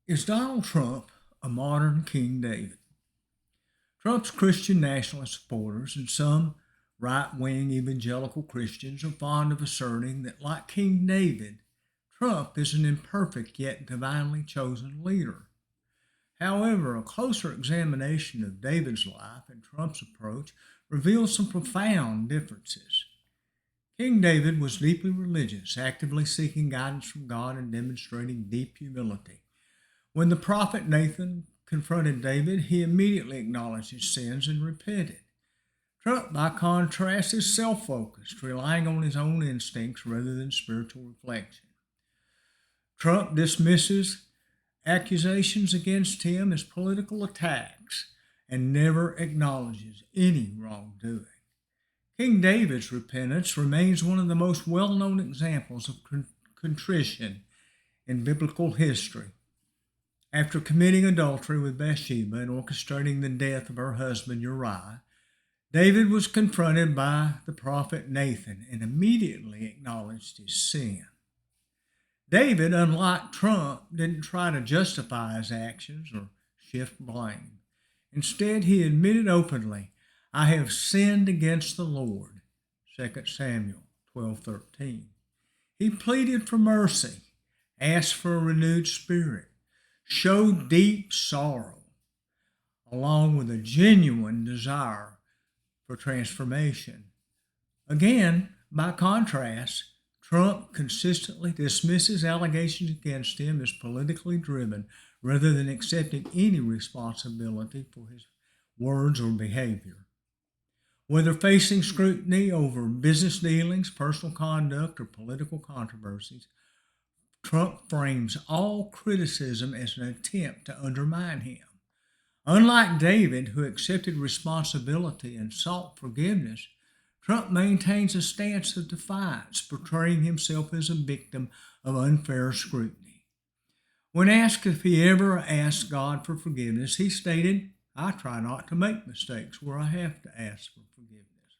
Is Donald Trump a modern King David? Trump's Christian nationalist supporters and some right wing evangelical Christians are fond of asserting that, like King David, Trump is an imperfect yet divinely chosen leader. However, a closer examination of David's life and Trump's approach reveals some profound differences. King David was deeply religious, actively seeking guidance from God and demonstrating deep humility. When the prophet Nathan confronted David, he immediately acknowledged his sins and repented. Trump, by contrast, is self focused, relying on his own instincts rather than spiritual reflection. Trump dismisses accusations against him as political attacks and never acknowledges any wrongdoing. King David's repentance remains one of the most well known examples of contrition in biblical history. After committing adultery with Bathsheba and orchestrating the death of her husband Uriah, David was confronted by the prophet Nathan and immediately acknowledged his sin. David, unlike Trump, didn't try to justify his actions or shift blame. Instead, he admitted openly, I have sinned against the Lord. 2 Samuel 12:13. He pleaded for mercy, asked for a renewed spirit, showed deep sorrow, along with a genuine desire for transformation. Again, by contrast, Trump consistently dismisses allegations against him as politically driven rather than accepting any responsibility for his words or behavior. Whether facing scrutiny over business dealings, personal conduct, or political controversies, Trump frames all criticism as an attempt to undermine him. Unlike David, who accepted responsibility and sought forgiveness, Trump maintains a stance of defiance, portraying himself as a victim of unfair scrutiny. When asked if he ever asked God for forgiveness, he stated, I try not to make mistakes where I have to ask for forgiveness,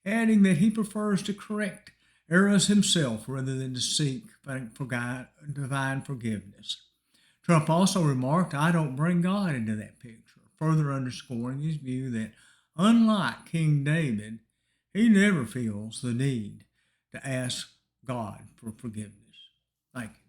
adding that he prefers to correct errors himself rather than to seek divine forgiveness. Trump also remarked, I don't bring God into that picture, further underscoring his view that, unlike King David, he never feels the need to ask God for forgiveness. Thank you.